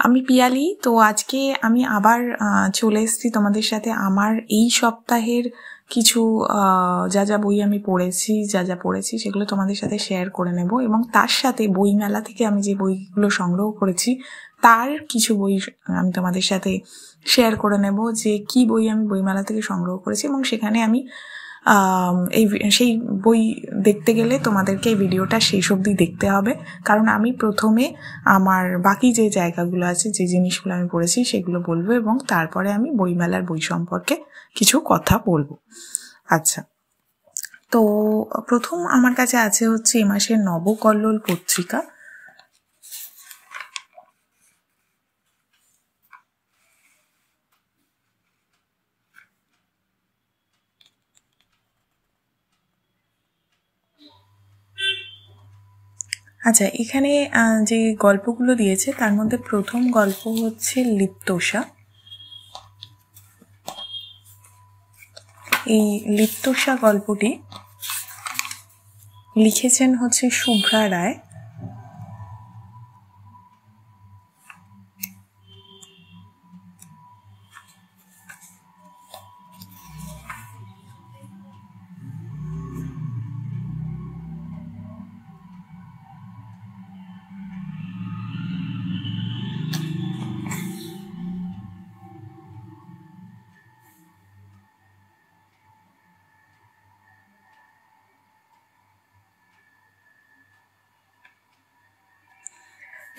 আমি পিয়ালি। তো আজকে আমি আবার চলে এসেছি তোমাদের সাথে আমার এই সপ্তাহের কিছু যা যা বই আমি পড়েছি সেগুলো তোমাদের সাথে শেয়ার করে নেব, এবং তার সাথে বইমেলা থেকে আমি যে বইগুলো সংগ্রহ করেছি তার কিছু বই আমি তোমাদের সাথে শেয়ার করে নেব, যে কি বই আমি বইমেলা থেকে সংগ্রহ করেছি। এবং সেখানে আমি সেই বই দেখতে গেলে তোমাদেরকে এই ভিডিওটা শেষ অবধি দেখতে হবে, কারণ আমি প্রথমে আমার বাকি যে জায়গাগুলো আছে, যে জিনিসগুলো আমি পড়েছি সেগুলো বলবো, এবং তারপরে আমি বইমেলার বই সম্পর্কে কিছু কথা বলবো। আচ্ছা, তো প্রথম আমার কাছে আছে হচ্ছে এই মাসের নবকল্লোল পত্রিকা। আচ্ছা, এখানে যে গল্পগুলো দিয়েছে তার মধ্যে প্রথম গল্প হচ্ছে লিপ্তসা। এই লিপ্তসা গল্পটি লিখেছেন হচ্ছে শুভ্রা রায়।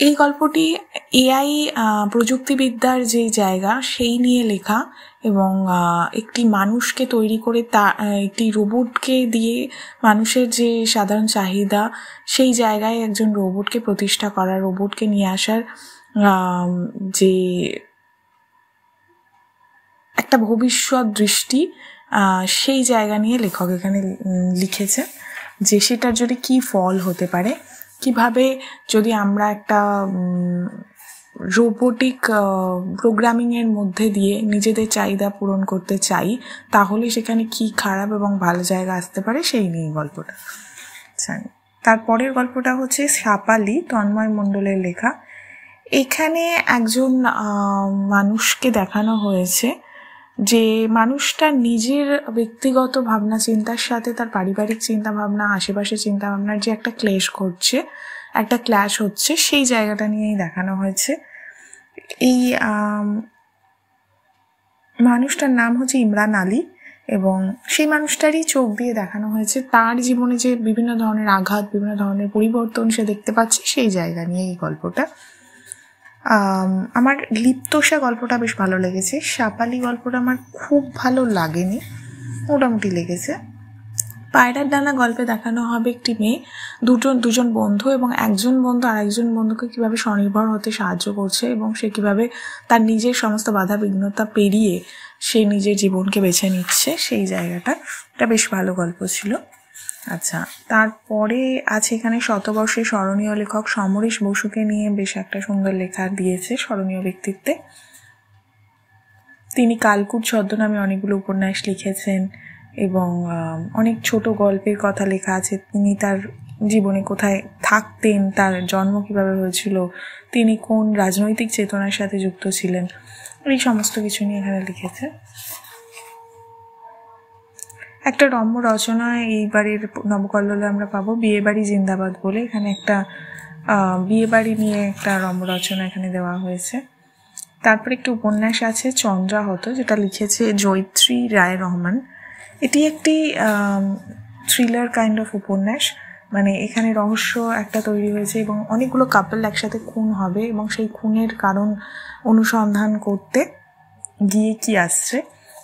এই গল্পটি এআই প্রযুক্তিবিদ্যার যে জায়গা সেই নিয়ে লেখা, এবং একটি মানুষকে তৈরি করে একটি রোবটকে দিয়ে মানুষের যে সাধারণ চাহিদা সেই জায়গায় একজন রোবটকে প্রতিষ্ঠা করা, রোবটকে নিয়ে আসার যে একটা ভবিষ্যৎ দৃষ্টি, সেই জায়গা নিয়ে লেখক এখানে লিখেছে যে সেটার যদি কি ফল হতে পারে, কিভাবে যদি আমরা একটা রোবোটিক প্রোগ্রামিংয়ের মধ্যে দিয়ে নিজেদের চাহিদা পূরণ করতে চাই, তাহলে সেখানে কি খারাপ এবং ভালো জায়গা আসতে পারে, সেই নিয়ে গল্পটা। তারপরের গল্পটা হচ্ছে সাপালি, তন্ময় মণ্ডলের লেখা। এখানে একজন মানুষকে দেখানো হয়েছে যে মানুষটা নিজের ব্যক্তিগত ভাবনা চিন্তার সাথে তার পারিবারিক চিন্তা ভাবনা, আশেপাশের চিন্তা ভাবনার যে একটা ক্ল্যাশ হচ্ছে, সেই জায়গাটা নিয়েই দেখানো হয়েছে। এই মানুষটার নাম হচ্ছে ইমরান আলী, এবং সেই মানুষটারই চোখ দিয়ে দেখানো হয়েছে তার জীবনে যে বিভিন্ন ধরনের আঘাত, বিভিন্ন ধরনের পরিবর্তন সে দেখতে পাচ্ছে, সেই জায়গা নিয়ে এই গল্পটা। আমার লিপ্তসা গল্পটা বেশ ভালো লেগেছে। সাপালি গল্পটা আমার খুব ভালো লাগেনি, মোটামুটি লেগেছে। পায়রার ডানা গল্পে দেখানো হবে একটি মেয়ে, দুজন বন্ধু, এবং একজন বন্ধু আর একজন বন্ধুকে কীভাবে স্বনির্ভর হতে সাহায্য করছে, এবং সে কীভাবে তার নিজের সমস্ত বাধা বিঘ্নতা পেরিয়ে সে নিজের জীবনকে বেছে নিচ্ছে, সেই জায়গাটা। এটা বেশ ভালো গল্প ছিল। আচ্ছা, তারপরে আছে এখানে শতবর্ষের স্মরণীয় লেখক সমরেশ বসুকে নিয়ে বেশ একটা সুন্দর লেখা দিয়েছে স্মরণীয় ব্যক্তিত্বে। তিনি কালকুট ছদ্মনামে অনেকগুলো উপন্যাস লিখেছেন, এবং অনেক ছোট গল্পের কথা লেখা আছে। তিনি তার জীবনে কোথায় থাকতেন, তার জন্ম কিভাবে হয়েছিল, তিনি কোন রাজনৈতিক চেতনার সাথে যুক্ত ছিলেন, এই সমস্ত কিছু নিয়ে এখানে লিখেছে। একটা রম্য রচনা এইবারের নবকল্লোলে আমরা পাবো, বিয়েবাড়ি জিন্দাবাদ বলে। এখানে একটা বিয়েবাড়ি নিয়ে একটা রম্য রচনা এখানে দেওয়া হয়েছে। তারপরে একটি উপন্যাস আছে চন্দ্রাহত, যেটা লিখেছে জয়িত্রী রায় রহমান। এটি একটি থ্রিলার কাইন্ড অফ উপন্যাস, মানে এখানে রহস্য একটা তৈরি হয়েছে এবং অনেকগুলো কাপল একসাথে খুন হবে, এবং সেই খুনের কারণ অনুসন্ধান করতে গিয়ে কি আসছে,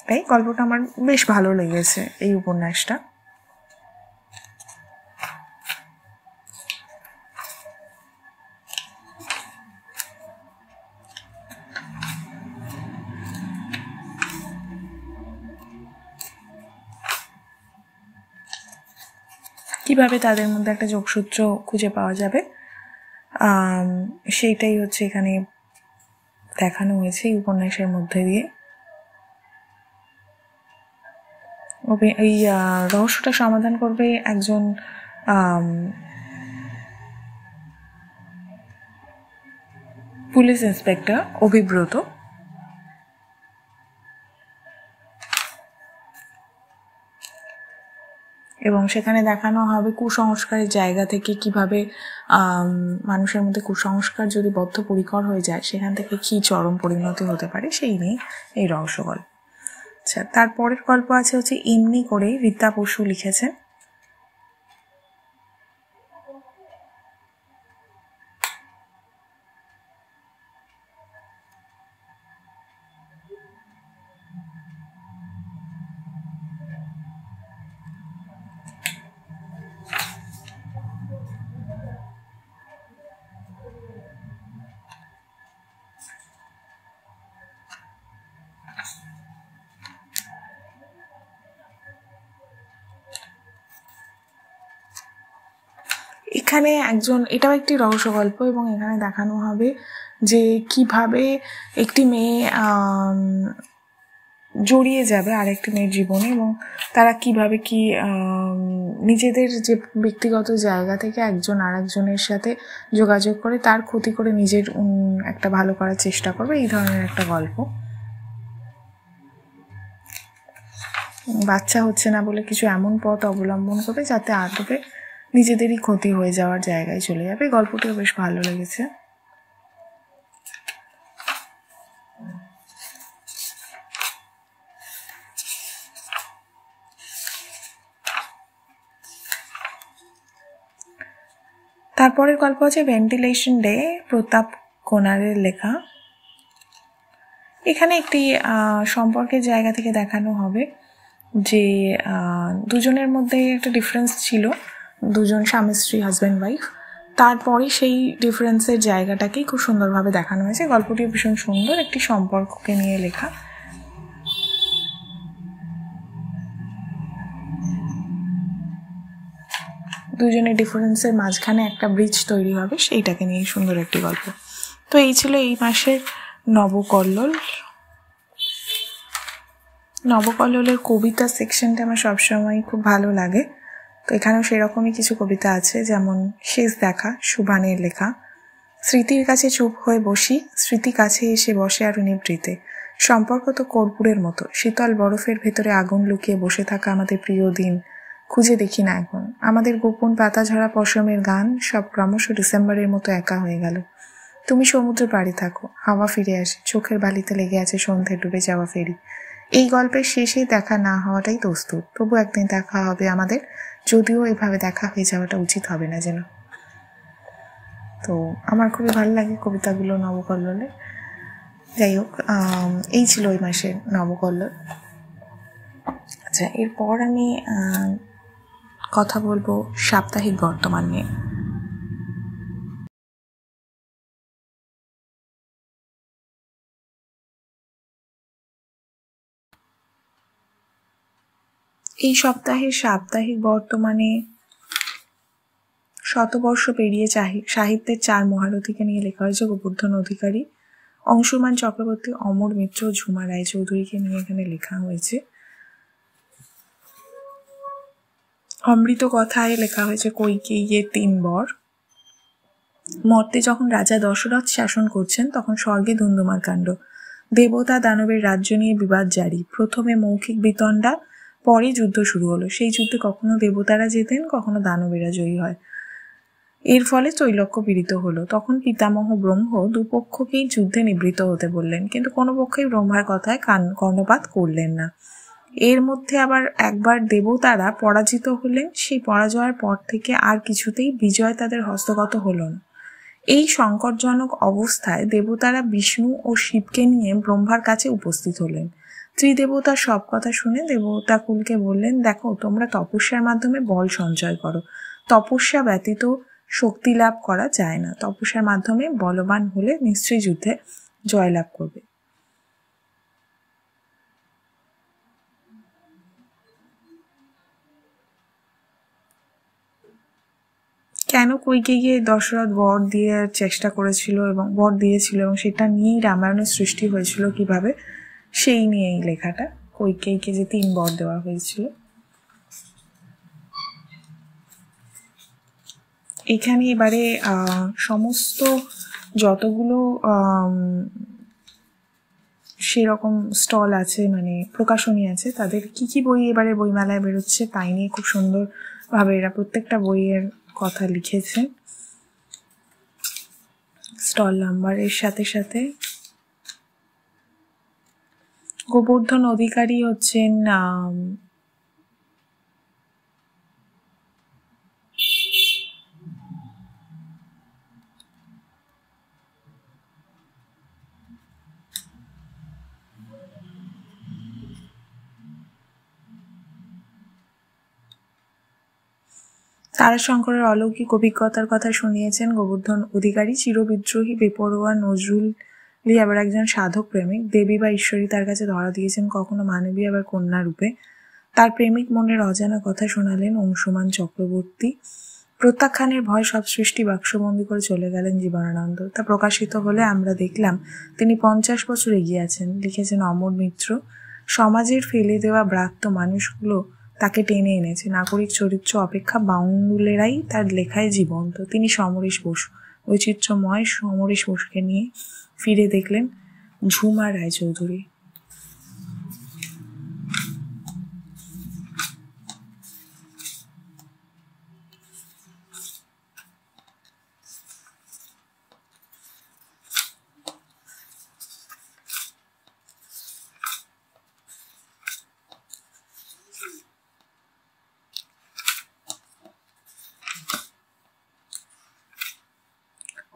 তাই গল্পটা আমার বেশ ভালো লেগেছে এই উপন্যাসটা। কিভাবে তাদের মধ্যে একটা যোগসূত্র খুঁজে পাওয়া যাবে, সেইটাই হচ্ছে এখানে দেখানো হয়েছে এই উপন্যাসের মধ্যে দিয়ে। এই রহস্যটা সমাধান করবে একজন পুলিশ ইন্সপেক্টর অভিব্রত। এবং সেখানে দেখানো হবে কুসংস্কারের জায়গা থেকে কিভাবে মানুষের মধ্যে কুসংস্কার যদি বদ্ধপরিকর হয়ে যায় সেখান থেকে কি চরম পরিণতি হতে পারে সেই নিয়ে এই রহস্য গল্প। আচ্ছা, তারপরের গল্প আছে হচ্ছে এমনি করে, রীতা বসু লিখেছেন। এখানে এটাও একটি রহস্য গল্প এবং এখানে দেখানো হবে যে কিভাবে একটি মেয়ে জড়িয়ে যাবে আরেকটি মেয়ের জীবনে এবং তারা কিভাবে কি নিজেদের যে ব্যক্তিগত জায়গা থেকে একজন আরেকজনের সাথে যোগাযোগ করে তার ক্ষতি করে নিজের একটা ভালো করার চেষ্টা করবে, এই ধরনের একটা গল্প। বাচ্চা হচ্ছে না বলে কিছু এমন পথ অবলম্বন করবে যাতে আদতে নিজেদেরই ক্ষতি হয়ে যাওয়ার জায়গায় চলে যাবে। গল্পটিও বেশ ভালো লেগেছে। তারপরের গল্প আছে ভেন্টিলেশন ডে, প্রতাপ কোনারের লেখা। এখানে একটি সম্পর্কের জায়গা থেকে দেখানো হবে যে দুজনের মধ্যে একটা ডিফারেন্স ছিল, দুজন স্বামী স্ত্রী, হাজব্যান্ড ওয়াইফ। তারপরে সেই ডিফারেন্সের জায়গাটাকেই খুব সুন্দরভাবে দেখানো হয়েছে। গল্পটি ভীষণ সুন্দর, একটি সম্পর্ককে নিয়ে লেখা। দুজনের ডিফারেন্সের মাঝখানে একটা ব্রিজ তৈরি হবে, সেইটাকে নিয়ে সুন্দর একটি গল্প। তো এই ছিল এই মাসের নবকল্লোল। নবকল্লোলের কবিতা সেকশনটা আমার সবসময় খুব ভালো লাগে। তো এখানেও সেরকমই কিছু কবিতা আছে, যেমন শেষ দেখা, সুভানের লেখা। স্মৃতির কাছে চুপ হয়ে বসি, স্মৃতি কাছে এসে বসে আরো নিভৃতে। সম্পর্ক তো কর্পূরের মতো, শীতল বরফের ভেতরে আগুন লুকিয়ে বসে থাকা আমাদের প্রিয় দিন খুঁজে দেখি না এখন। আমাদের গোপন পাতা ঝরা পশমের গান সব ক্রমশ ডিসেম্বরের মতো একা হয়ে গেল। তুমি সমুদ্র পাড়ে থাকো, হাওয়া ফিরে আসে, চোখের বালিতে লেগে আছে সন্ধ্যে ডুবে যাওয়া ফেরি। এই গল্পের শেষে দেখা না হওয়াটাই দস্তুর, তবু একদিন দেখা হবে আমাদের, যদিও এভাবে দেখা হয়ে যাওয়াটা উচিত হবে না যেন। তো আমার খুবই ভালো লাগে কবিতাগুলো নবকল্লোলে। যাই হোক, এই ছিল ওই মাসের নবকল্লোল। আচ্ছা, এরপর আমি কথা বলবো সাপ্তাহিক বর্তমান নিয়ে। এই সপ্তাহের সাপ্তাহিক বর্তমানে শতবর্ষ পেরিয়ে সাহিত্যের 4 মহারথীকে নিয়ে লেখা হয়েছে। গোবর্ধন অধিকারী, অংশুমান চক্রবর্তী, অমর মিত্র, ঝুমা রায়চৌধুরীকে নিয়ে এখানে লেখা হয়েছে। অমৃত কথায় লেখা হয়েছে কৈকেয়ীর 3 বর। মর্তে যখন রাজা দশরথ শাসন করছেন তখন স্বর্গে ধুন্ধুমার কাণ্ড। দেবতা দানবের রাজ্য নিয়ে বিবাদ জারি। প্রথমে মৌখিক বিতণ্ডা, পরে যুদ্ধ শুরু হলো। সেই যুদ্ধে কখনো দেবতারা জেতেন, কখনো দানবেরা জয়ী হয়। এর ফলে ত্রৈলোক্য পীড়িত হলো। তখন পিতামহ ব্রহ্ম দুপক্ষকেই যুদ্ধে নিবৃত্ত হতে বললেন, কিন্তু কোনো পক্ষই ব্রহ্মার কথায় কর্ণপাত করলেন না। এর মধ্যে আবার একবার দেবতারা পরাজিত হলেন। সেই পরাজয়ের পর থেকে আর কিছুতেই বিজয় তাদের হস্তগত হলো না। এই সংকটজনক অবস্থায় দেবতারা বিষ্ণু ও শিবকে নিয়ে ব্রহ্মার কাছে উপস্থিত হলেন। ত্রিদেবতার সব কথা শুনে দেবতাকুলকে বললেন, দেখো, তোমরা তপস্যার মাধ্যমে বল সঞ্চয় করো। তপস্যা ব্যতীত শক্তি লাভ করা যায় না। তপস্যার মাধ্যমে বলবান হলে নিশ্চয়ই যুদ্ধে জয়লাভ করবে। কেন কৈকেয়ী দশরথ বর দিয়ে চেষ্টা করেছিল এবং বর দিয়েছিল এবং সেটা নিয়েই রামায়ণের সৃষ্টি হয়েছিল কিভাবে, সেই নিয়েই লেখাটা। কৈকেয়ীকে যে 3 বর দেওয়া হয়েছিল। এখানে এবারে সমস্ত যতগুলো সেরকম স্টল আছে, মানে প্রকাশনী আছে, তাদের কি কি বই এবারে বইমেলায় বেরোচ্ছে তাই নিয়ে খুব সুন্দরভাবে এরা প্রত্যেকটা বইয়ের কথা লিখেছে স্টল নাম্বারের সাথে সাথে। গোবর্ধন অধিকারী হচ্ছেন তারাশঙ্করের অলৌকিক অভিজ্ঞতার কথা শুনিয়েছেন গোবর্ধন অধিকারী। চিরবিদ্রোহী বেপরোয়া নজরুলই আবার একজন সাধক প্রেমিক। দেবী বা ঈশ্বরী তার কাছে ধরা দিয়েছেন, কখনো মানবী আবার কন্যা রূপে। তার প্রেমিক মনের অজানা কথা শোনালেন অংশুমান চক্রবর্তী। প্রত্যাখ্যানের ভয় সব সৃষ্টি বাক্সবন্দি করে চলে গেলেন জীবনানন্দ। তা প্রকাশিত হলে আমরা দেখলাম তিনি 50 বছর এগিয়ে আছেন, লিখেছেন অমর মিত্র। সমাজের ফেলে দেওয়া ব্রাত্য মানুষগুলো তাকে টেনে এনেছে। নাগরিক চরিত্র অপেক্ষা বাউন্ডুলেরাই তার লেখায় জীবন্ত। তিনি সমরেশ বসু, বৈচিত্র্যময় সমরেশ বসুকে নিয়ে ফিরে দেখলেন ঝুমা রায়চৌধুরী।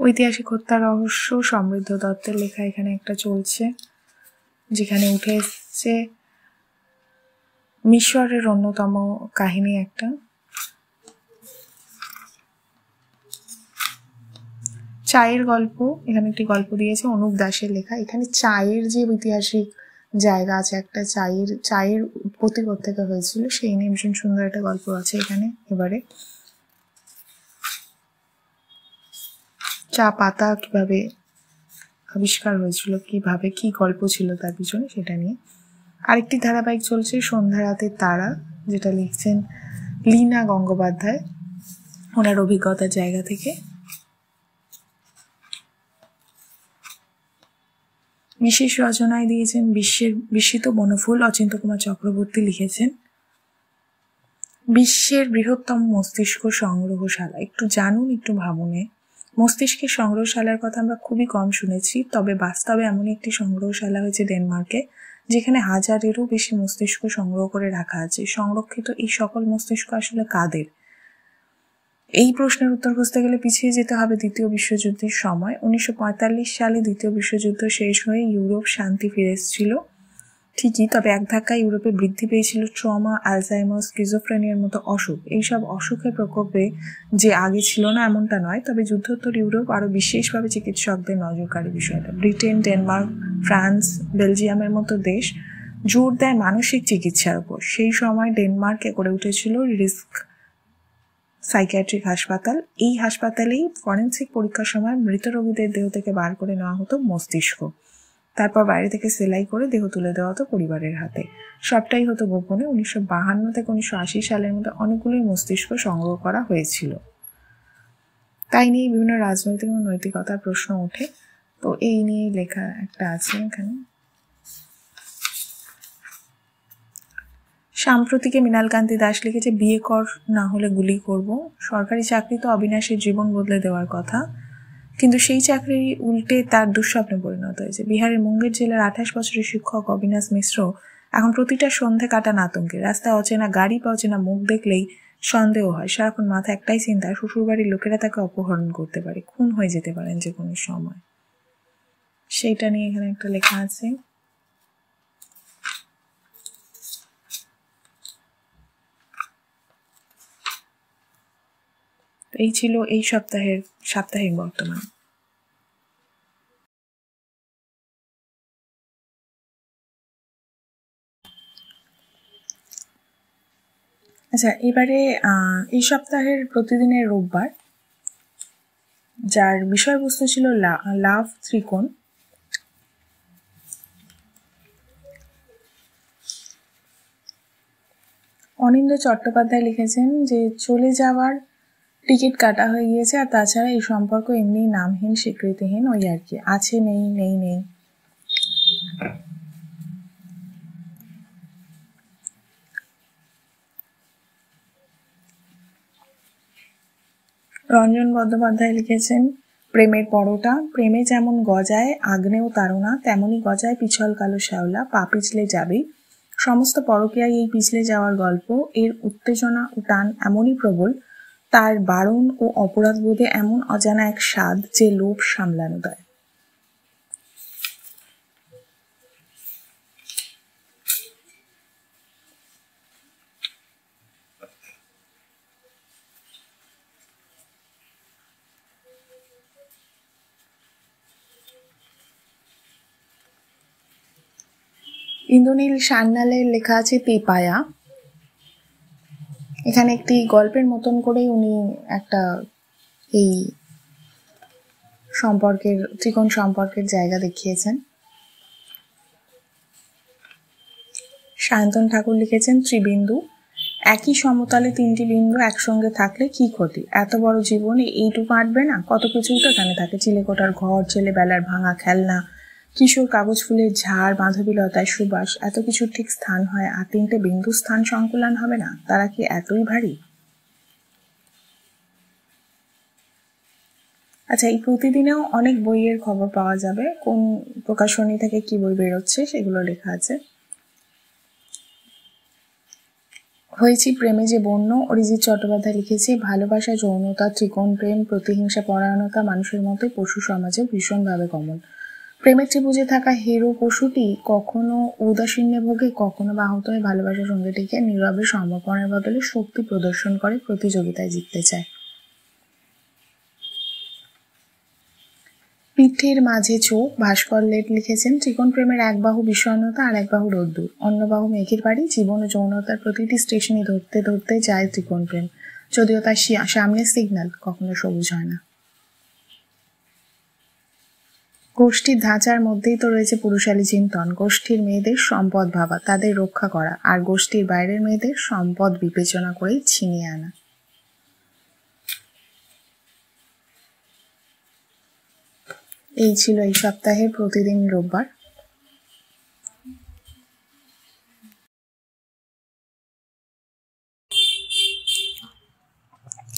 ঐতিহাসিক হত্যা রহস্য সমৃদ্ধ দত্তের লেখা এখানে একটা চলছে, যেখানে উঠে এসছে মিশরের অন্যতম কাহিনী একটা। চায়ের গল্প, এখানে একটি গল্প দিয়েছে অনুপ দাসের লেখা। এখানে চায়ের যে ঐতিহাসিক জায়গা আছে, একটা চায়ের উৎপত্তি থেকে হয়েছিল সেই নিয়ে ভীষণ সুন্দর একটা গল্প আছে এখানে। এবারে চা পাতা কিভাবে আবিষ্কার হয়েছিল, কিভাবে কি গল্প ছিল তার পিছনে, সেটা নিয়ে আরেকটি ধারাবাহিক চলছে সন্ধ্যা রাতের তারা, যেটা লিখছেন লীনা গঙ্গোপাধ্যায় ওনার অভিজ্ঞতার জায়গা থেকে। বিশেষ রচনায় দিয়েছেন বিস্মিত বনফুল, অচিন্ত কুমার চক্রবর্তী লিখেছেন বিশ্বের বৃহত্তম মস্তিষ্ক সংগ্রহশালা। একটু জানুন, একটু ভাবুনে। মস্তিষ্কের সংগ্রহশালার কথা আমরা খুবই কম শুনেছি, তবে বাস্তবে এমন একটি সংগ্রহশালা হয়েছে ডেনমার্কে, যেখানে 1000-এরও বেশি মস্তিষ্ক সংগ্রহ করে রাখা আছে। সংরক্ষিত এই সকল মস্তিষ্ক আসলে কাদের? এই প্রশ্নের উত্তর খুঁজতে গেলে পিছিয়ে যেতে হবে দ্বিতীয় বিশ্বযুদ্ধের সময়। 1945 সালে দ্বিতীয় বিশ্বযুদ্ধ শেষ হয়ে ইউরোপ শান্তি ফিরে এসেছিল ঠিকই, তবে এক ধাক্কায় ইউরোপে বৃদ্ধি পেয়েছিল ট্রমা, আলজাইমার, স্কিজোফ্রেনিয়ার মতো অসুখ। এইসব অসুখের প্রকোপে যে আগে ছিল না এমনটা নয়, তবে যুদ্ধোত্তর ইউরোপ আরও বিশেষভাবে চিকিৎসকদের নজরকাড়ি বিষয়টা। ব্রিটেন, ডেনমার্ক, ফ্রান্স, বেলজিয়ামের মতো দেশ জোর দেয় মানসিক চিকিৎসার উপর। সেই সময় ডেনমার্কে গড়ে উঠেছিল রিস্ক সাইকিয়াট্রিক হাসপাতাল। এই হাসপাতালেই ফরেন্সিক পরীক্ষার সময় মৃত রোগীদের দেহ থেকে বার করে নেওয়া হতো মস্তিষ্ক, তারপর বাইরে থেকে সেলাই করে দেহ তুলে দেওয়া হতো পরিবারের হাতে। সবটাই হতো গোপনে। 1952 থেকে 1980 সালের মধ্যে অনেকগুলোই মস্তিষ্ক সংগ্রহ করা হয়েছিল। তাই নিয়ে বিভিন্ন রাজনৈতিক এবং নৈতিকতার প্রশ্ন ওঠে। তো এই নিয়ে লেখা একটা আছে এখানে। সাম্প্রতিকে মৃণালকান্তি দাস লিখেছে বিয়ে কর, না হলে গুলি করব। সরকারি চাকরি তো অবিনাশের জীবন বদলে দেওয়ার কথা, কিন্তু সেই চাকরি উল্টে তার দুঃস্বপ্নে পরিণত হয়েছে। বিহারের মুঙ্গের জেলার 28 বছরের শিক্ষক অবিনাশ মিশ্র এখন প্রতিটা সন্ধে কাটান আতঙ্কে। রাস্তায় অচেনা গাড়ি বা অচেনা মুখ দেখলেই সন্দেহ হয়। সারাক্ষণ মাথা একটাই চিন্তা, শ্বশুরবাড়ির লোকেরা তাকে অপহরণ করতে পারে, খুন হয়ে যেতে পারেন যে কোনো সময়। সেইটা নিয়ে এখানে একটা লেখা আছে। এই ছিল এই সপ্তাহের সাপ্তাহিক বর্তমান। আচ্ছা, এবারে এই সপ্তাহের প্রতিদিনের রোববার, যার বিষয়বস্তু ছিল লাভ ত্রিকোণ। অনিন্দ্য চট্টোপাধ্যায় লিখেছেন যে চলে যাওয়ার টিকিট কাটা হয়ে গিয়েছে। আর তাছাড়া এই সম্পর্ক এমনি নামহীন, স্বীকৃতিহীন, ওই আর কি, আছে নেই নেই নেই। রঞ্জন বন্দ্যোপাধ্যায় লিখেছেন প্রেমের পরোটা। প্রেমে যেমন গজায় আগ্নেয় তাড়না, তেমনি গজায় পিছল কালো শ্যাওলা, পা পিছলে যাবেই। সমস্ত পরকীয়ায় এই পিছলে যাওয়ার গল্প। এর উত্তেজনা ও টান এমনই প্রবল, তার বারণ ও অপরাধ বোধে এমন অজানা এক স্বাদ যে লোভ সামলানো দেয়। ইন্দ্রনীল সান্যালের লেখা আছে পেপায়া। এখানে একটি গল্পের মতন করে উনি একটা এই সম্পর্কের, ত্রিকোণ সম্পর্কের জায়গা দেখিয়েছেন। সায়ন্তন ঠাকুর লিখেছেন ত্রিবিন্দু। একই সমতলে তিনটি বিন্দু একসঙ্গে থাকলে কি ক্ষতি? এত বড় জীবনে এইটুকু আঁটবে না? কত কিছুই তো এখানে থাকে, চিলেকোঠার ঘর, ছেলেবেলার ভাঙা খেলনা, কিশোর কাগজ ফুলের ঝাড়, মাধবীলতায় সুবাস, এত কিছুর ঠিক স্থান হয়, আর তিনটে বিন্দু স্থান সংকুলান হবে না? তারা কি এতই ভারী? আচ্ছা, এই প্রতিদিনেও অনেক বইয়ের খবর পাওয়া যাবে, কোন প্রকাশনী থেকে কি বই বেরোচ্ছে সেগুলো লেখা আছে। হয়েছি প্রেমে যে বন্য, অরিজিৎ চট্টোপাধ্যায় লিখেছে ভালোবাসা, যৌনতা, ত্রিকোণ প্রেম, প্রতিহিংসা পরায়ণতা মানুষের মতোই পশু সমাজে ভীষণভাবে কমন। প্রেমের ত্রিভুজে থাকা হিরো পশুটি কখনো উদাসীন্যে ভোগে, কখনো বাহুত হয়ে ভালোবাসার সঙ্গীটিকে নীরবে সমর্পণের বদলে শক্তি প্রদর্শন করে প্রতিযোগিতায় জিততে চায়। পিঠের মাঝে চোখ, ভাস্কর লেট লিখেছেন ত্রিকোণ প্রেমের এক বাহু বিষণ্ণতা আর এক বাহু রোদ্দুর, অন্য বাহু মেঘের বাড়ি। জীবন ও যৌনতার প্রতিটি স্টেশনে ধরতে ধরতে যায় ত্রিকোণ প্রেম, যদিও তার সামনে সিগন্যাল কখনো সবুজ হয় না। গোষ্ঠীর ধাঁচার মধ্যেই তো রয়েছে পুরুষালী চিন্তন। গোষ্ঠীর মেয়েদের সম্পদ ভাবা, তাদের রক্ষা করা, আর গোষ্ঠীর বাইরের মেয়েদের সম্পদ বিবেচনা করেই ছিনিয়ে আনা। এই ছিল এই সপ্তাহের প্রতিদিন রোববার।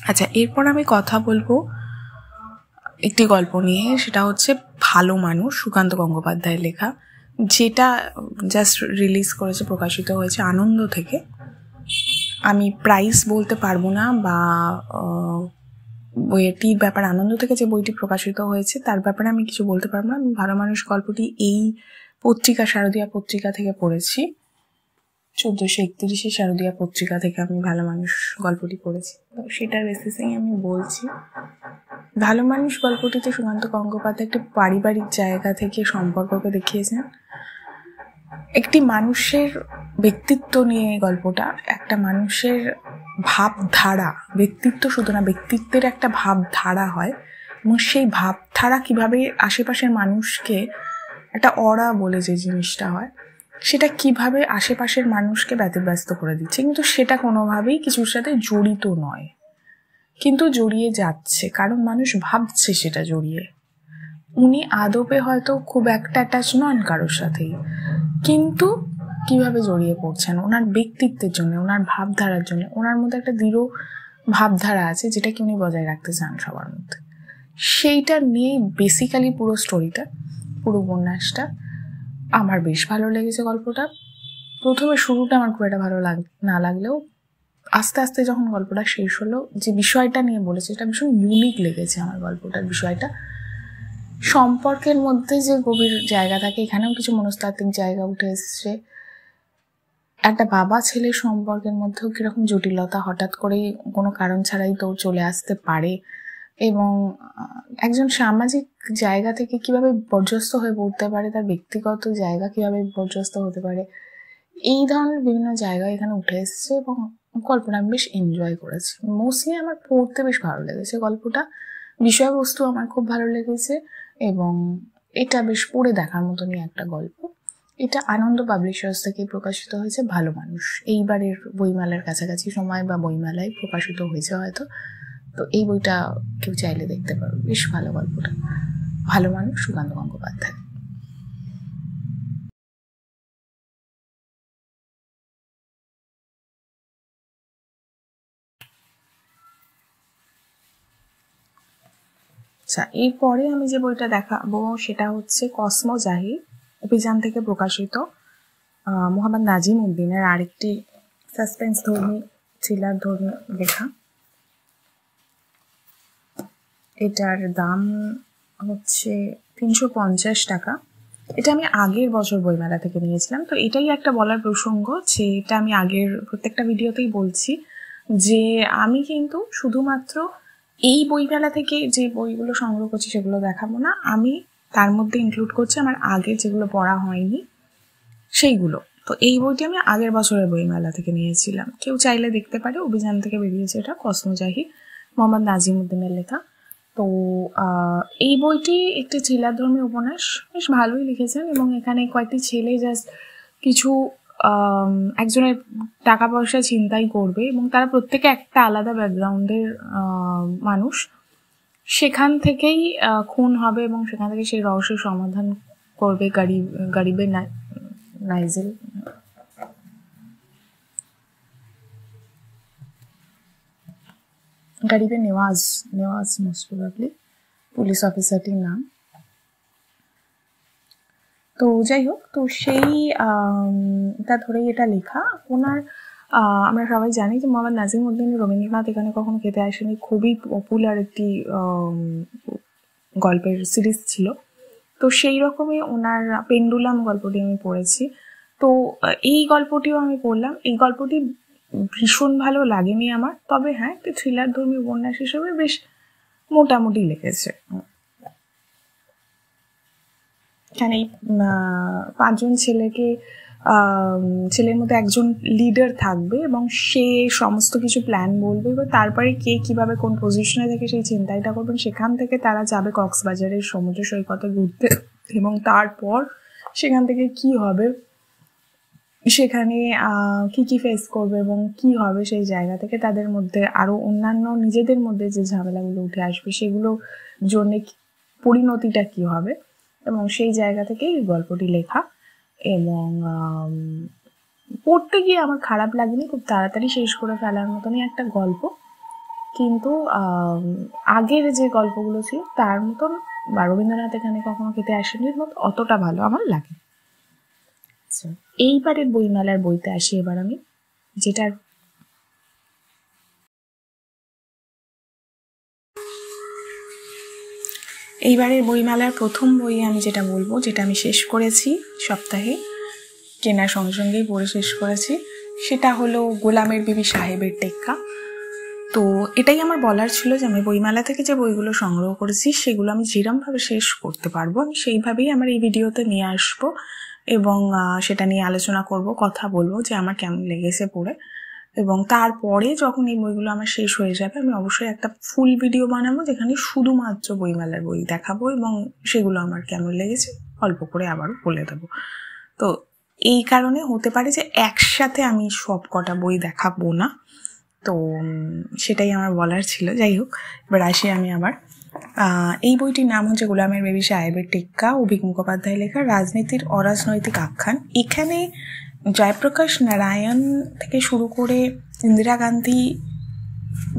আচ্ছা, এরপর আমি কথা বলবো একটি গল্প নিয়ে, সেটা হচ্ছে ভালো মানুষ, সুকান্ত গঙ্গোপাধ্যায়ের লেখা, যেটা জাস্ট রিলিজ করেছে, প্রকাশিত হয়েছে আনন্দ থেকে। আমি প্রাইস বলতে পারবো না, বা বইটির ব্যাপারে, আনন্দ থেকে যে বইটি প্রকাশিত হয়েছে তার ব্যাপারে আমি কিছু বলতে পারবো না। আমি ভালো মানুষ গল্পটি এই পত্রিকা, শারদীয়া পত্রিকা থেকে পড়েছি, 1431 শারদীয়া পত্রিকা থেকে আমি ভালো মানুষ গল্পটি পড়েছি, তো সেটার বেসিসেই আমি বলছি। ভালো মানুষ গল্পটিতে সুকান্ত গঙ্গোপাধ্যায় একটি পারিবারিক জায়গা থেকে সম্পর্ককে দেখিয়েছেন। একটি মানুষের ব্যক্তিত্ব নিয়ে গল্পটা, একটা মানুষের ভাবধারা, ব্যক্তিত্ব শুধু না, ব্যক্তিত্বের একটা ভাবধারা হয়, এবং সেই ভাবধারা কিভাবে আশেপাশের মানুষকে, একটা অরা বলে যে জিনিসটা হয়, সেটা কিভাবে আশেপাশের মানুষকে ব্যতিব্যস্ত করে দিচ্ছে, কিন্তু সেটা কোনোভাবেই কিছুর সাথে জড়িত নয়, কিন্তু জড়িয়ে যাচ্ছে, কারণ মানুষ ভাবছে সেটা জড়িয়ে। উনি আদপে হয়তো খুব একটা অ্যাটাচ নন কারোর সাথেই, কিন্তু কিভাবে জড়িয়ে পড়ছেন ওনার ব্যক্তিত্বের জন্য, ওনার ভাবধারার জন্য। ওনার মধ্যে একটা দৃঢ় ভাবধারা আছে যেটাকে উনি বজায় রাখতে চান সবার মধ্যে। সেইটা নিয়েই বেসিক্যালি পুরো স্টোরিটা, পুরো উপন্যাসটা। আমার বেশ ভালো লেগেছে গল্পটা। প্রথমে শুরুটা আমার খুব একটা ভালো না লাগলেও আস্তে আস্তে যখন গল্পটা শেষ হলো, যে বিষয়টা নিয়ে বলেছে এটা ভীষণ ইউনিক লেগেছে আমার গল্পটার বিষয়টা। সম্পর্কের মধ্যে যে গভীর জায়গা থাকে, এখানেও কিছু মনস্তাত্ত্বিক জায়গা উঠে এসছে। একটা বাবা ছেলের সম্পর্কের মধ্যেও কীরকম জটিলতা হঠাৎ করেই কোনো কারণ ছাড়াই তো চলে আসতে পারে, এবং একজন সামাজিক জায়গা থেকে কিভাবে বিপর্যস্ত হয়ে পড়তে পারে, তার ব্যক্তিগত জায়গা কিভাবে বিপর্যস্ত হতে পারে, এই ধরনের বিভিন্ন জায়গা এখানে উঠে এসছে, এবং গল্পটা আমি বেশ এনজয় করেছি। মোস্টলি আমার পড়তে বেশ ভালো লেগেছে গল্পটা, বিষয়বস্তু আমার খুব ভালো লেগেছে, এবং এটা বেশ পড়ে দেখার মতনই একটা গল্প। এটা আনন্দ পাবলিশার্স থেকে প্রকাশিত হয়েছে, ভালো মানুষ। এইবারের বইমেলার কাছাকাছি সময় বা বইমেলায় প্রকাশিত হয়েছে হয়তো, তো এই বইটা কেউ চাইলে দেখতে পারো, বেশ ভালো গল্পটা। ভালো মানুষ সুকান্ত গঙ্গোপাধ্যায়। আচ্ছা, এরপরে আমি যে বইটা দেখাবো সেটা হচ্ছে কসমোজাহি, অভিযান থেকে প্রকাশিত মোহাম্মদ নাজিম উদ্দিনের আরেকটি সাসপেন্স ধর্মী থ্রিলার ধর্মী লেখা। এটার দাম হচ্ছে 350 টাকা। এটা আমি আগের বছর বইমেলা থেকে নিয়েছিলাম। তো এটাই একটা বলার প্রসঙ্গ যে এটা আমি আগের প্রত্যেকটা ভিডিওতেই বলছি যে আমি কিন্তু শুধুমাত্র এই বইমেলা থেকে যে বইগুলো সংগ্রহ করছি সেগুলো দেখাবো না, আমি তার মধ্যে ইনক্লুড করছি আমার আগে যেগুলো পড়া হয়নি সেইগুলো। তো এই বইটি আমি আগের বছরের বইমেলা থেকে নিয়েছিলাম, কেউ চাইলে দেখতে পারে। অভিযান থেকে বেরিয়েছে এটা, কসমোজাহি, মোহাম্মদ নাজিম উদ্দিনের লেখা। তো এই বইটি একটি থ্রিলার ধর্মী উপন্যাস, বেশ ভালোই লিখেছেন। এবং এখানে কয়েকটি ছেলে জাস্ট কিছু একজনের টাকা পয়সা ছিনতাই করবে এবং তারা প্রত্যেকে একটা আলাদা ব্যাকগ্রাউন্ডের মানুষ। সেখান থেকেই খুন হবে এবং সেখান থেকে সেই রহস্যের সমাধান করবে গরিবে নাইজেল। Gharibe Nawaz most probably police অফিসারটির নাম। তো যাই হোক, তো সেই এটা ধরেই এটা লেখা। ওনার আমরা সবাই জানি যে মোহাম্মদ নাজিম উদ্দিন রবীন্দ্রনাথ এখানে কখনো খেতে আসেনি খুবই পপুলার একটি গল্পের সিরিজ ছিল। তো সেই রকমই ওনার পেন্ডুলাম গল্পটি আমি পড়েছি। তো এই গল্পটিও আমি পড়লাম। এই গল্পটি ভীষণ ভালো লাগেনি আমার, তবে হ্যাঁ একটি থ্রিলার ধর্মী উপন্যাস হিসেবে বেশ মোটামুটি লেগেছে। এখানে 5 জন ছেলের মধ্যে একজন লিডার থাকবে এবং সে সমস্ত কিছু প্ল্যান বলবে, এবার তারপরে কে কিভাবে কোন পজিশনে থেকে সেই চিন্তাটা করবেন। সেখান থেকে তারা যাবে কক্সবাজারের সমুদ্র সৈকতে ঘুরতে এবং তারপর সেখান থেকে কি হবে, সেখানে কি ফেস করবে এবং কি হবে সেই জায়গা থেকে তাদের মধ্যে আরো অন্যান্য নিজেদের মধ্যে যে ঝামেলাগুলো উঠে আসবে সেগুলো জন্য পরিণতিটা কি হবে, এবং সেই জায়গা থেকেই গল্পটি লেখা। এবং পড়তে গিয়ে আমার খারাপ লাগেনি, খুব তাড়াতাড়ি শেষ করে ফেলার মতনই একটা গল্প। কিন্তু আগের যে গল্পগুলো ছিল তার মতন বা রবীন্দ্রনাথ এখানে কখনো খেতে আসেনির মতো অতটা ভালো আমার লাগে। আচ্ছা, এইবারের বইমেলার বইতে আসি এবার আমি, যেটার এইবারের বইমেলার প্রথম বই আমি যেটা বলবো, যেটা আমি শেষ করেছি সপ্তাহে, কেনার সঙ্গে সঙ্গেই পড়ে শেষ করেছি, সেটা হলো গোলামের বিবি সাহেবের টেক্কা। তো এটাই আমার বলার ছিল যে আমি বইমেলা থেকে যে বইগুলো সংগ্রহ করেছি সেগুলো আমি যেরমভাবে শেষ করতে পারবো আমি সেইভাবেই আমার এই ভিডিওতে নিয়ে আসবো এবং সেটা নিয়ে আলোচনা করব, কথা বলবো যে আমার কেমন লেগেছে পড়ে। এবং তারপরে যখন এই বইগুলো আমার শেষ হয়ে যাবে আমি অবশ্যই একটা ফুল ভিডিও বানাবো যেখানে শুধুমাত্র বইমেলার বই দেখাবো এবং সেগুলো আমার কেমন লেগেছে অল্প করে আবারও বলে দেবো। তো এই কারণে হতে পারে যে একসাথে আমি সব কটা বই দেখাবো না, তো সেটাই আমার বলার ছিল। যাই হোক, এবার আসি আমি আবার। এই বইটির নাম হচ্ছে গোলামের বেবি সাহেবের টেক্কা, অভিক মুখোপাধ্যায় লেখা, রাজনীতির অরাজনৈতিক আখ্যান। এখানে জয়প্রকাশ নারায়ণ থেকে শুরু করে ইন্দিরা গান্ধী,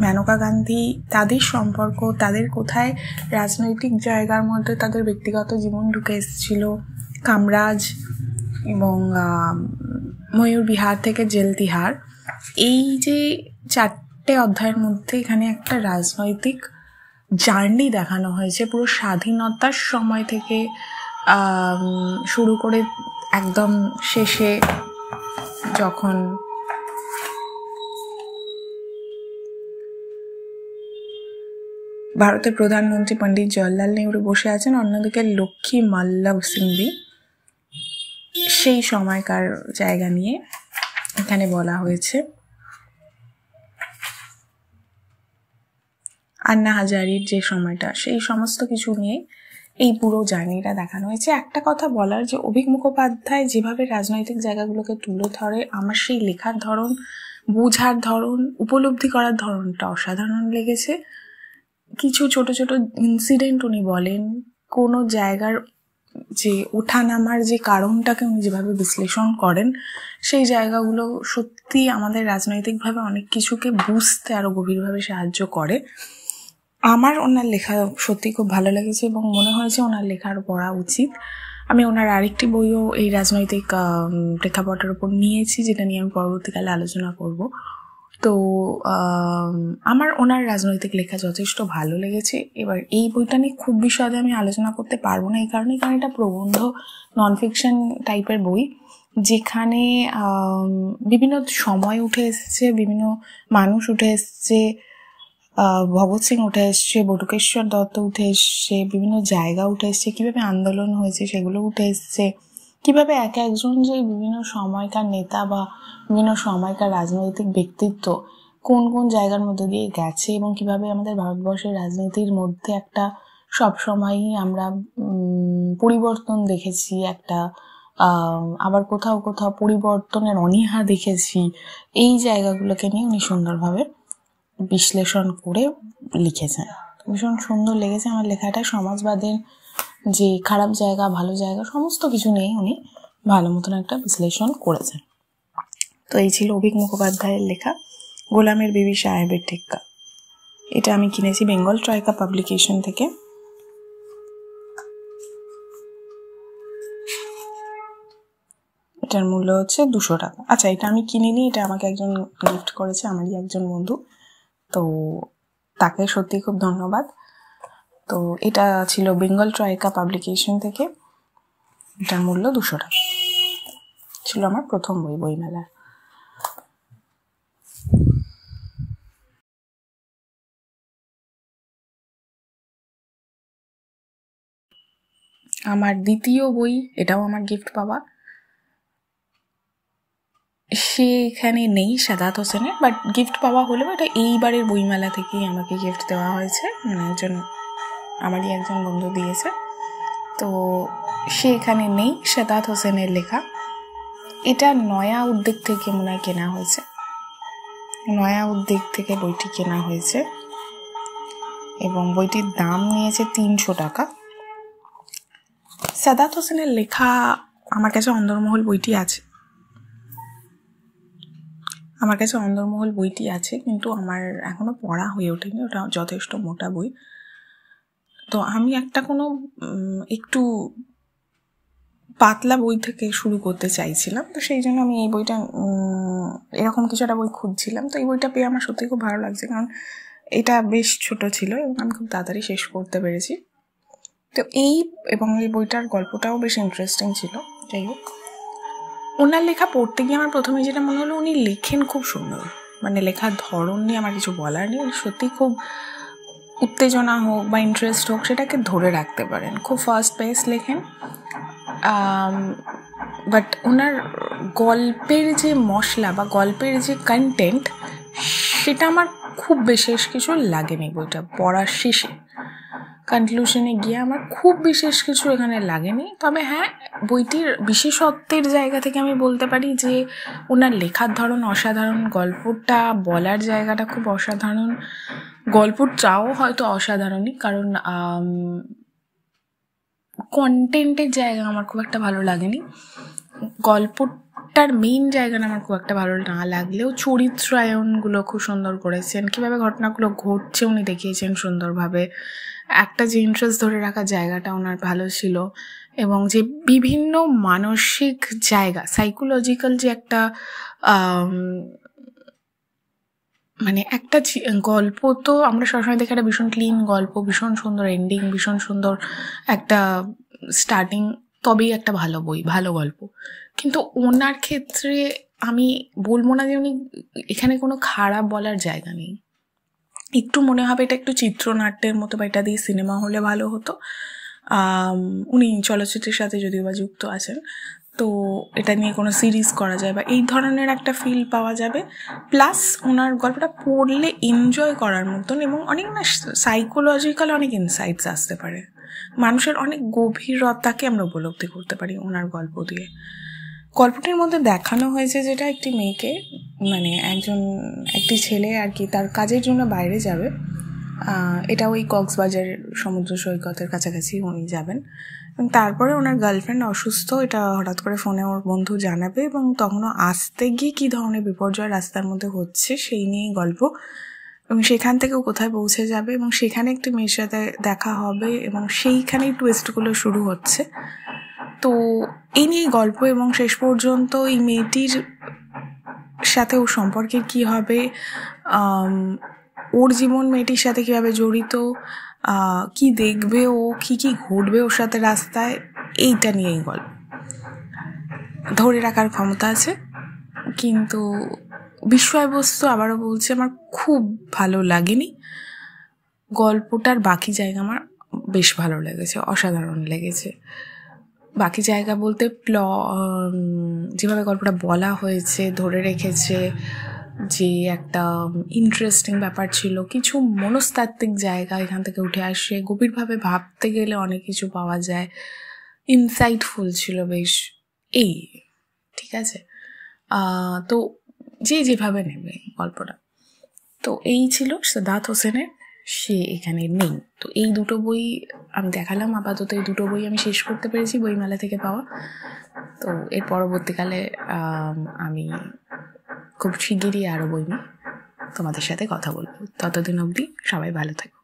মেনকা গান্ধী, তাদের সম্পর্ক, তাদের কোথায় রাজনৈতিক জায়গার মধ্যে তাদের ব্যক্তিগত জীবন ঢুকে এসেছিল, কামরাজ এবং ময়ূর বিহার থেকে জেল তিহার, এই যে 4টে অধ্যায়ের মধ্যে এখানে একটা রাজনৈতিক জার্নি দেখানো হয়েছে পুরো স্বাধীনতার সময় থেকে শুরু করে একদম শেষে যখন ভারতের প্রধানমন্ত্রী পণ্ডিত জওহরলাল নেহরু বসে আছেন, অন্যদিকে লক্ষ্মী মল্ল সিংভি, সেই সময়কার জায়গা নিয়ে এখানে বলা হয়েছে। আন্না হাজারির যে সময়টা, সেই সমস্ত কিছু নিয়ে এই পুরো জার্নিটা দেখানো হয়েছে। একটা কথা বলার, যে অভিক মুখোপাধ্যায় যেভাবে রাজনৈতিক জায়গাগুলোকে তুলে ধরে, আমার সেই লেখার ধরন, বোঝার ধরন, উপলব্ধি করার ধরনটা অসাধারণ লেগেছে। কিছু ছোট ছোট ইনসিডেন্ট উনি বলেন, কোনো জায়গার যে ওঠানামার যে কারণটাকে উনি যেভাবে বিশ্লেষণ করেন, সেই জায়গাগুলো সত্যি আমাদের রাজনৈতিকভাবে অনেক কিছুকে বুঝতে আরো গভীরভাবে সাহায্য করে। আমার ওনার লেখা সত্যি খুব ভালো লেগেছে এবং মনে হয়েছে ওনার লেখার পড়া উচিত। আমি ওনার আরেকটি বইও এই রাজনৈতিক প্রেক্ষাপটের উপর নিয়েছি, যেটা নিয়ে আমি পরবর্তীকালে আলোচনা করব। তো আমার ওনার রাজনৈতিক লেখা যথেষ্ট ভালো লেগেছে। এবার এই বইটা নিয়ে খুব বিশদে আমি আলোচনা করতে পারবো না, এই কারণে কারণ এটা প্রবন্ধ নন ফিকশন টাইপের বই, যেখানে বিভিন্ন সময় উঠে এসেছে, বিভিন্ন মানুষ উঠে এসছে, ভগৎ সিং উঠে এসছে, বটুকেশ্বর দত্ত উঠে এসছে, বিভিন্ন জায়গা উঠে এসছে, কীভাবে আন্দোলন হয়েছে সেগুলো উঠে এসছে, কীভাবে এক একজন যে বিভিন্ন সময়কার নেতা বা বিভিন্ন সময়কার রাজনৈতিক ব্যক্তিত্ব কোন কোন জায়গার মধ্যে দিয়ে গেছে এবং কীভাবে আমাদের ভারতবর্ষের রাজনীতির মধ্যে একটা সবসময়ই আমরা পরিবর্তন দেখেছি, একটা আবার কোথাও কোথাও পরিবর্তনের অনীহা দেখেছি। এই জায়গাগুলোকে নিয়ে উনি সুন্দরভাবে বিশ্লেষণ করে লিখেছেন। ভীষণ সুন্দর লেগেছে আমার লেখাটা। সমাজবাদের যে খারাপ জায়গা ভালো জায়গা সমস্ত কিছু নিয়ে উনি ভালো মতন একটা বিশ্লেষণ করেছেন। তো এই ছিল অভিক মুখোপাধ্যায়ের লেখা গোলামের বিবি সাহেবের টেক্কা। এটা আমি কিনেছি বেঙ্গল ট্রয়কা পাবলিকেশন থেকে। এটার মূল্য হচ্ছে 200 টাকা। আচ্ছা, এটা আমি কিনিনি, এটা আমাকে একজন গিফট করেছে, আমারই একজন বন্ধু, তো তাকে সত্যি খুব ধন্যবাদ। তো এটা ছিল বেঙ্গল ট্রয়কা পাবলিকেশন থেকে, এটার মূল্য 200 টাকা। ছিল আমার প্রথম বইমেলা। আমার দ্বিতীয় বই, এটাও আমার গিফট পাওয়া, সে এখানে নেই, সাদাত হোসেনের, বাট গিফট পাওয়া হলেও এটা এইবারের বইমেলা থেকেই আমাকে গিফট দেওয়া হয়েছে, আমারই একজন বন্ধু দিয়েছে। তো সে এখানে নেই, সাদাত হোসেনের লেখা। এটা নয়া উদ্যোগ থেকে মনে হয় কেনা হয়েছে, নয়া উদ্যোগ থেকে বইটি কেনা হয়েছে এবং বইটির দাম নিয়েছে 300 টাকা। সাদাত হোসেনের লেখা আমার কাছে অন্দরমহল বইটি আছে, কিন্তু আমার এখনো পড়া হয়ে ওঠেনি, ওটা যথেষ্ট মোটা বই। তো আমি একটা কোনো একটু পাতলা বই থেকে শুরু করতে চাইছিলাম, তো সেই জন্য আমি এই বইটা এরকম কিছু একটা বই খুঁজছিলাম। তো এই বইটা পেয়ে আমার সত্যি খুব ভালো লাগছে, কারণ এটা বেশ ছোট ছিল এবং আমি খুব তাড়াতাড়ি শেষ করতে পেরেছি। তো এই বইটার গল্পটাও বেশ ইন্টারেস্টিং ছিল। যাই হোক, ওনার লেখা পড়তে গিয়ে আমার প্রথমে যেটা মনে হলো, উনি লেখেন খুব সুন্দর, মানে লেখার ধরন নিয়ে আমার কিছু বলার নেই, উনি সত্যি খুব উত্তেজনা হোক বা ইন্টারেস্ট হোক সেটাকে ধরে রাখতে পারেন, খুব ফাস্ট পেস লেখেন। বাট ওনার গল্পের যে মশলা বা গল্পের যে কন্টেন্ট, সেটা আমার খুব বিশেষ কিছু লাগেনি বইটা পড়ার শেষে। কনক্লুশনে গিয়ে আমার খুব বিশেষ কিছু এখানে লাগেনি। তবে হ্যাঁ, বইটির বিশেষত্বের জায়গা থেকে আমি বলতে পারি যে ওনার লেখার ধরন অসাধারণ, গল্পটা বলার জায়গাটা খুব অসাধারণ, গল্পটাও হয়তো অসাধারণই, কারণ কন্টেন্টের জায়গা আমার খুব একটা ভালো লাগেনি, গল্পটার মেইন জায়গাটা আমার খুব একটা ভালো না লাগলেও চরিত্রায়নগুলো খুব সুন্দর করেছেন, কীভাবে ঘটনাগুলো ঘটছে উনি দেখিয়েছেন সুন্দরভাবে, একটা যে ইন্টারেস্ট ধরে রাখার জায়গাটা ওনার ভালো ছিল, এবং যে বিভিন্ন মানসিক জায়গা, সাইকোলজিক্যাল যে একটা মানে একটা গল্প, তো আমরা সবসময় দেখি একটা ভীষণ ক্লিন গল্প, ভীষণ সুন্দর এন্ডিং, ভীষণ সুন্দর একটা স্টার্টিং, তবেই একটা ভালো বই, ভালো গল্প। কিন্তু ওনার ক্ষেত্রে আমি বলবো না যে উনি এখানে কোনো খারাপ বলার জায়গা নেই, একটু মনে হবে এটা একটু চিত্রনাট্যের মতো বা এটা দিয়ে সিনেমা হলে ভালো হতো। উনি চলচ্চিত্রের সাথে যদিও বা যুক্ত আছেন, তো এটা নিয়ে কোনো সিরিজ করা যায় বা এই ধরনের একটা ফিল পাওয়া যাবে। প্লাস ওনার গল্পটা পড়লে এনজয় করার মতন, এবং অনেক না সাইকোলজিক্যাল অনেক ইনসাইটস আসতে পারে, মানুষের অনেক গভীরতাকে আমরা উপলব্ধি করতে পারি ওনার গল্প দিয়ে। গল্পটির মধ্যে দেখানো হয়েছে যেটা একটি মেয়েকে, মানে একটি ছেলে আর কি তার কাজের জন্য বাইরে যাবে, এটা ওই কক্সবাজার সমুদ্র সৈকতের কাছাকাছি উনি যাবেন, এবং তারপরে ওনার গার্লফ্রেন্ড অসুস্থ, এটা হঠাৎ করে ফোনে ওর বন্ধু জানাবে, এবং তখনও আসতে গিয়ে কী ধরনের বিপর্যয় রাস্তার মধ্যে হচ্ছে সেই নিয়েই গল্প, এবং সেখান থেকেও কোথায় পৌঁছে যাবে, এবং সেখানে একটি মেয়ের সাথে দেখা হবে, এবং সেইখানেই টুইস্টগুলো শুরু হচ্ছে। তো এই নিয়েই গল্প, এবং শেষ পর্যন্ত এই মেয়েটির সাথে ওর সম্পর্কের কী হবে, ওর জীবন মেয়েটির সাথে কীভাবে জড়িত, কি দেখবে ও, কী কী ঘটবে ওর সাথে রাস্তায়, এইটা নিয়েই গল্প। ধরে রাখার ক্ষমতা আছে, কিন্তু বিষয়বস্তু আবারও বলছি আমার খুব ভালো লাগেনি। গল্পটার বাকি জায়গা আমার বেশ ভালো লেগেছে, অসাধারণ লেগেছে। বাকি জায়গা বলতে যেভাবে গল্পটা বলা হয়েছে, ধরে রেখেছে, যে একটা ইন্টারেস্টিং ব্যাপার ছিল, কিছু মনস্তাত্ত্বিক জায়গা এখান থেকে উঠে আসে, গভীরভাবে ভাবতে গেলে অনেক কিছু পাওয়া যায়, ইনসাইটফুল ছিল বেশ, এই ঠিক আছে। তো যেভাবে নেবে গল্পটা, তো এই ছিল সাদাত হোসেনের সে এখানে নেই। তো এই দুটো বই আমি দেখালাম, আপাতত এই দুটো বই আমি শেষ করতে পেরেছি বইমেলা থেকে পাওয়া। তো এর পরবর্তীকালে আমি খুব শিগগিরই আরও বই নিয়ে তোমাদের সাথে কথা বলবো। ততদিন অবধি সবাই ভালো থাকবে।